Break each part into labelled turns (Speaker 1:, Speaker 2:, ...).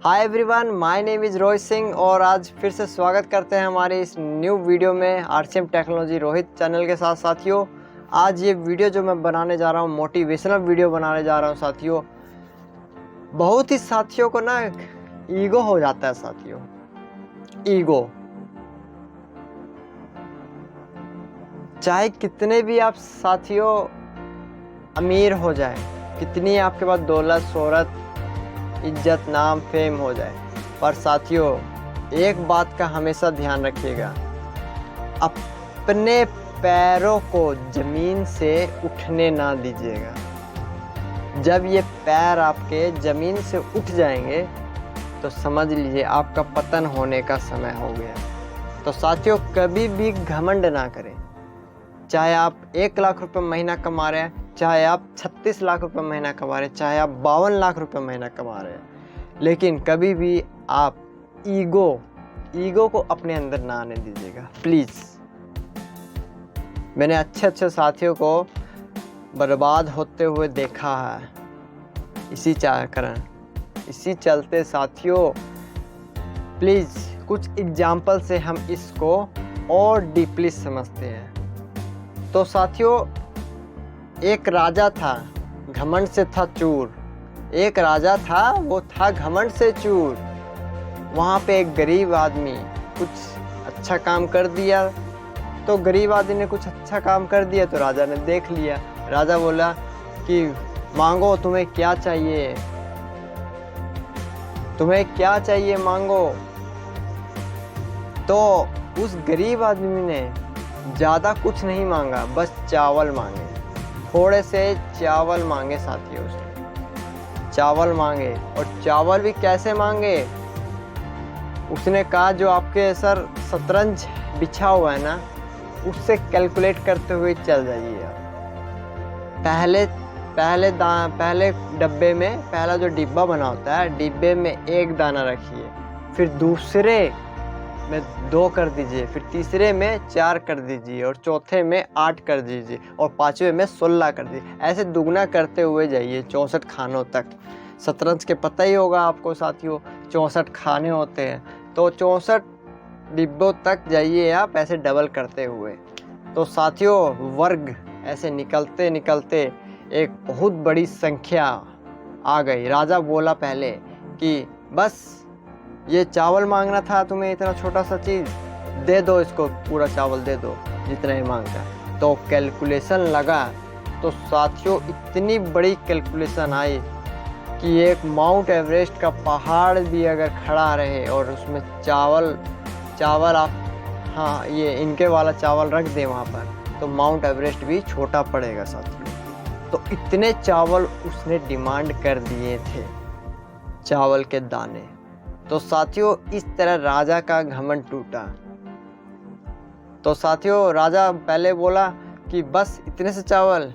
Speaker 1: Hi everyone, my name is Rohit Singh और आज फिर से स्वागत करते हैं हमारे इस न्यू वीडियो में आरसीएम टेक्नोलॉजी रोहित चैनल के साथ। साथियों, आज ये वीडियो जो मैं बनाने जा रहा हूँ मोटिवेशनल वीडियो बनाने जा रहा हूँ। साथियों, बहुत ही साथियों को ना ईगो हो जाता है। साथियों, ईगो, चाहे कितने भी आप साथियों अमीर हो जाए, कितनी आपके पास दौलत शोहरत इज्जत नाम फेम हो जाए, पर साथियों एक बात का हमेशा ध्यान रखिएगा, अपने पैरों को जमीन से उठने ना दीजिएगा। जब ये पैर आपके जमीन से उठ जाएंगे तो समझ लीजिए आपका पतन होने का समय हो गया। तो साथियों, कभी भी घमंड ना करें। चाहे आप 1 लाख रुपए महीना कमा रहे हैं, चाहे आप 36 लाख रुपए महीना कमा रहे हैं, चाहे आप 52 लाख रुपए महीना कमा रहे हैं, लेकिन कभी भी आप ईगो को अपने अंदर ना आने दीजिएगा प्लीज़। मैंने अच्छे साथियों को बर्बाद होते हुए देखा है। इसी चलते साथियों, प्लीज़ कुछ एग्जाम्पल से हम इसको और डीपली समझते हैं। तो साथियों, एक राजा था, घमंड से था चूर। एक राजा था, वो था घमंड से चूर। वहाँ पे एक गरीब आदमी कुछ अच्छा काम कर दिया, तो गरीब आदमी ने कुछ अच्छा काम कर दिया तो राजा ने देख लिया। राजा बोला कि मांगो, तुम्हें क्या चाहिए, तुम्हें क्या चाहिए मांगो। तो उस गरीब आदमी ने ज़्यादा कुछ नहीं मांगा, बस चावल मांगे, थोड़े से चावल मांगे। साथियों, उसने चावल मांगे, और चावल भी कैसे मांगे। उसने कहा जो आपके सर शतरंज बिछा हुआ है ना, उससे कैलकुलेट करते हुए चल जाइए आप। पहले डब्बे में, पहला जो डिब्बा बना होता है, डिब्बे में 1 दाना रखिए, फिर दूसरे में 2 कर दीजिए, फिर तीसरे में 4 कर दीजिए, और चौथे में 8 कर दीजिए, और 5वें में 16 कर दीजिए। ऐसे दुगना करते हुए जाइए 64 खानों तक। शतरंज के पता ही होगा आपको साथियों, 64 खाने होते हैं, तो 64 डिब्बों तक जाइए आप, ऐसे डबल करते हुए। तो साथियों, वर्ग ऐसे निकलते निकलते एक बहुत बड़ी संख्या आ गई। राजा बोला पहले कि बस ये चावल मांगना था तुम्हें, इतना छोटा सा चीज़ दे दो, इसको पूरा चावल दे दो जितना ही मांगता है। तो कैलकुलेशन लगा, तो साथियों इतनी बड़ी कैलकुलेशन आई कि एक माउंट एवरेस्ट का पहाड़ भी अगर खड़ा रहे और उसमें चावल आप, हाँ, ये इनके वाला चावल रख दे वहाँ पर, तो माउंट एवरेस्ट भी छोटा पड़ेगा साथियों। तो इतने चावल उसने डिमांड कर दिए थे, चावल के दाने। तो साथियों, इस तरह राजा का घमंड टूटा। तो साथियों, राजा पहले बोला कि बस इतने से चावल,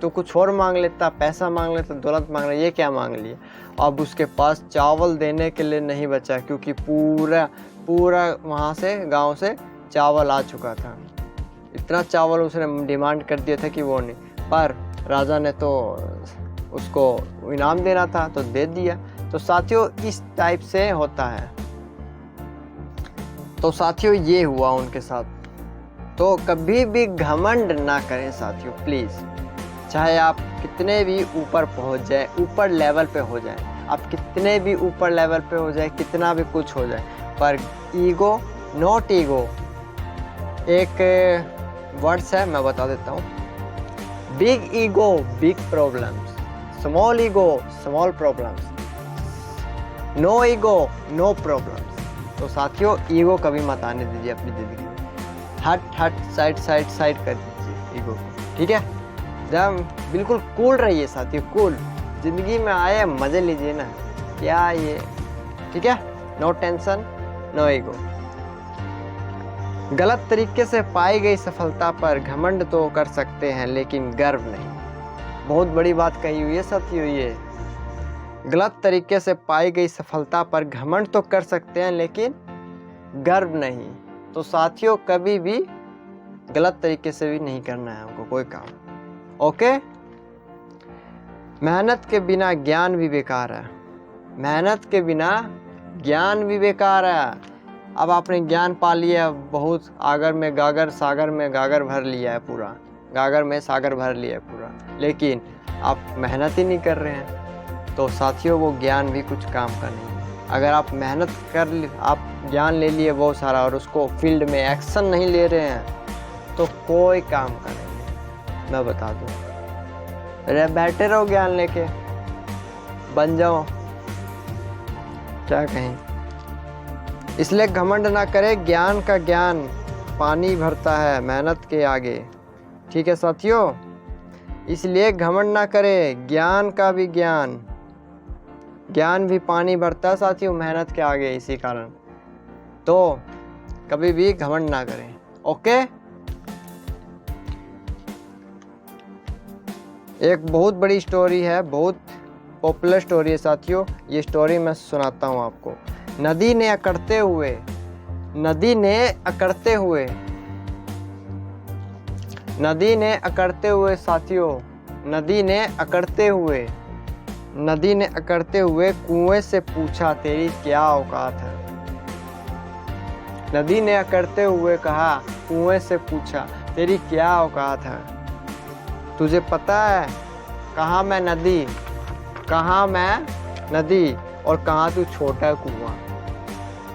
Speaker 1: तो कुछ और मांग लेता, पैसा मांग लेता, दौलत मांग लिया, ये क्या मांग लिया। अब उसके पास चावल देने के लिए नहीं बचा, क्योंकि पूरा वहाँ से गांव से चावल आ चुका था। इतना चावल उसने डिमांड कर दिया था कि वो नहीं, पर राजा ने तो उसको इनाम देना था तो दे दिया। तो साथियों, इस टाइप से होता है। तो साथियों, ये हुआ उनके साथ। तो कभी भी घमंड ना करें साथियों प्लीज़। चाहे आप कितने भी ऊपर पहुंच जाए, ऊपर लेवल पे हो जाए, आप कितने भी ऊपर लेवल पे हो जाए, कितना भी कुछ हो जाए, पर ईगो, नॉट ईगो, एक वर्ड्स है, मैं बता देता हूँ। Big ego big problems, small ego small problems, no ego no problems. तो साथियों, ईगो कभी मत आने दीजिए अपनी ज़िंदगी में। हट साइड कर दीजिए ईगो को, ठीक है। जब बिल्कुल कूल रहिए साथियों, कूल। ज़िंदगी में आए, मज़े लीजिए ना, क्या ये, ठीक है। No tension, no ego. गलत तरीके से पाई गई सफलता पर घमंड तो कर सकते हैं, लेकिन गर्व नहीं। बहुत बड़ी बात कही हुई है साथियों ये। गलत तरीके से पाई गई सफलता पर घमंड तो कर सकते हैं, लेकिन गर्व नहीं। तो साथियों, कभी भी गलत तरीके से भी नहीं करना है हमको कोई काम, ओके। मेहनत के बिना ज्ञान भी बेकार है। मेहनत के बिना ज्ञान भी बेकार है। अब आपने ज्ञान पा लिया बहुत, आगर में गागर सागर में गागर भर लिया है पूरा, गागर में सागर भर लिया है पूरा, लेकिन आप मेहनत ही नहीं कर रहे हैं। तो साथियों वो ज्ञान भी कुछ काम का नहीं है। अगर आप मेहनत आप ज्ञान ले लिए बहुत सारा और उसको फील्ड में एक्शन नहीं ले रहे हैं तो कोई काम का नहीं है, मैं बता दूँ। अरे बैठे रहो ज्ञान लेके, बन जाओ, क्या कहें। इसलिए घमंड ना करे, ज्ञान का ज्ञान पानी भरता है मेहनत के आगे। ठीक है साथियों, इसलिए घमंड ना करे, ज्ञान का भी ज्ञान भी पानी भरता है साथियों मेहनत के आगे। इसी कारण तो कभी भी घमंड ना करें। ओके, एक बहुत बड़ी स्टोरी है, बहुत पॉपुलर स्टोरी है साथियों। ये स्टोरी मैं सुनाता हूँ आपको। नदी ने अकड़ते हुए नदी ने अकड़ते हुए साथियों, नदी ने अकड़ते हुए कुएं से पूछा तेरी क्या औकात है। नदी ने अकड़ते हुए कहा, कुएं से पूछा तेरी क्या औकात है। तुझे पता है कहाँ मैं नदी और कहाँ तू छोटा कुआं।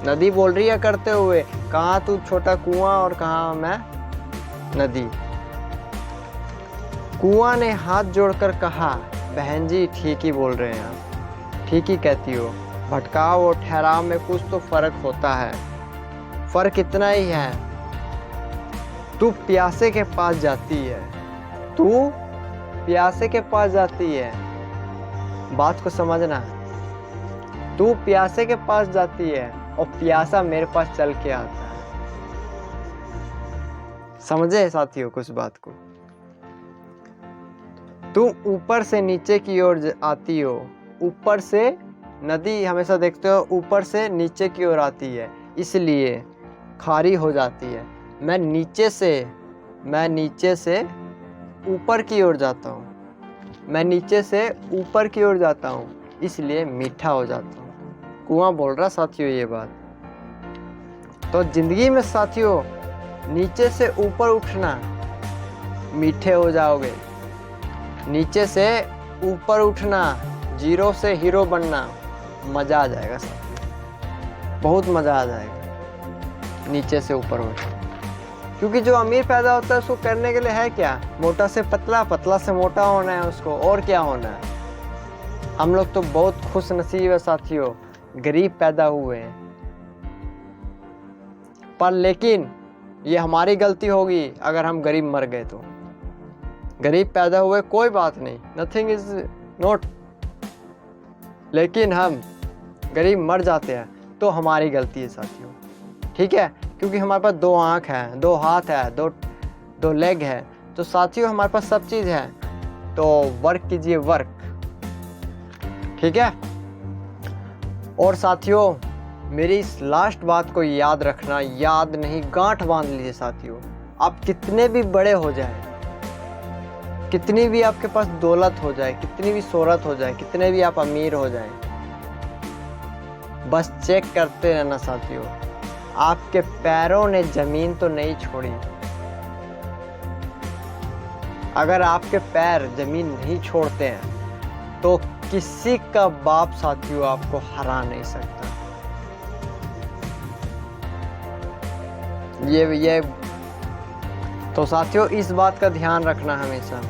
Speaker 1: नदी बोल रही है करते हुए, कहाँ तू छोटा कुआं और कहाँ मैं नदी। कुआं ने हाथ जोड़कर कहा, बहन जी ठीक ही बोल रहे हैं आप, ठीक ही कहती हो। भटकाव और ठहराव में कुछ तो फर्क होता है, फर्क इतना ही है, तू प्यासे के पास जाती है, बात को समझना। तू प्यासे के पास जाती है और प्यासा मेरे पास चल के आता है। समझे साथियों कुछ बात को। तू ऊपर से नीचे की ओर आती हो, ऊपर से नदी हमेशा देखते हो ऊपर से नीचे की ओर आती है, इसलिए खारी हो जाती है। मैं नीचे से ऊपर की ओर जाता हूँ, इसलिए मीठा हो जाता हूँ। कुआं बोल रहा साथियों ये बात। तो जिंदगी में साथियों नीचे से ऊपर उठना, मीठे हो जाओगे। नीचे से ऊपर उठना, जीरो से हीरो बनना, मजा आ जाएगा साथियों, बहुत मजा आ जाएगा नीचे से ऊपर उठना। क्योंकि जो अमीर पैदा होता है उसको करने के लिए है क्या, मोटा से पतला, पतला से मोटा होना है उसको, और क्या होना है। हम लोग तो बहुत खुश नसीब है साथियों, गरीब पैदा हुए हैं। पर लेकिन ये हमारी गलती होगी अगर हम गरीब मर गए तो। गरीब पैदा हुए कोई बात नहीं, नथिंग इज नॉट, लेकिन हम गरीब मर जाते हैं तो हमारी गलती है साथियों। ठीक है, क्योंकि हमारे पास 2 आँख है, 2 हाथ है, दो लेग है, तो साथियों हमारे पास सब चीज़ है। तो वर्क कीजिए, वर्क। ठीक है। और साथियों मेरी इस लास्ट बात को याद रखना, याद नहीं गांठ बांध लीजिए साथियों। आप कितने भी बड़े हो जाए, कितनी भी आपके पास दौलत हो जाए, कितनी भी शोहरत हो जाए, कितने भी आप अमीर हो जाए, बस चेक करते रहना साथियों, आपके पैरों ने जमीन तो नहीं छोड़ी। अगर आपके पैर जमीन नहीं छोड़ते हैं तो किसी का बाप साथियों आपको हरा नहीं सकता। ये तो साथियों इस बात का ध्यान रखना हमेशा,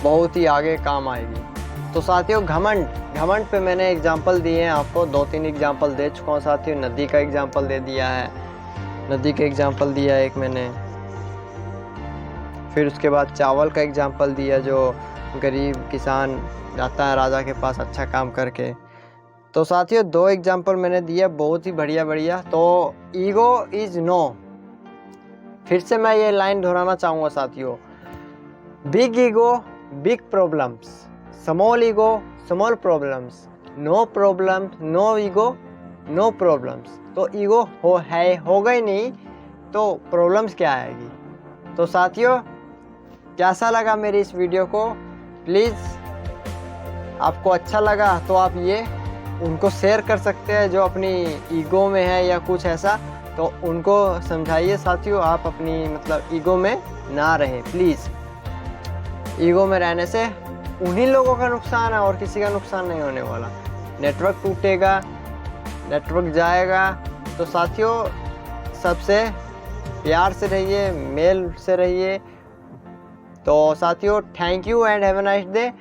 Speaker 1: बहुत ही आगे काम आएगी। तो साथियों घमंड पे मैंने एग्जाम्पल दिए हैं आपको, 2-3 एग्जाम्पल दे चुका हूँ साथियों। नदी का एग्जाम्पल दे दिया है, नदी का एग्जाम्पल दिया है एक मैंने, फिर उसके बाद चावल का एग्जाम्पल दिया, जो गरीब किसान जाता है राजा के पास अच्छा काम करके। तो साथियों 2 एग्जाम्पल मैंने दिया, बहुत ही बढ़िया। तो ईगो इज नो, फिर से मैं ये लाइन दोहराना चाहूँगा साथियों, big ego big problems, small ego small problems, no problem no ego no problems. तो ईगो होगा ही नहीं तो प्रॉब्लम्स क्या आएगी। तो साथियों कैसा लगा मेरी इस वीडियो को, प्लीज़ आपको अच्छा लगा तो आप ये उनको शेयर कर सकते हैं जो अपनी ईगो में है या कुछ ऐसा, तो उनको समझाइए साथियों, आप अपनी मतलब ईगो में ना रहें प्लीज़। ईगो में रहने से उन्हीं लोगों का नुकसान है और किसी का नुकसान नहीं होने वाला। नेटवर्क टूटेगा, नेटवर्क जाएगा। तो साथियों सबसे प्यार से रहिए, मेल से रहिए। तो साथियों thank you and have a nice day.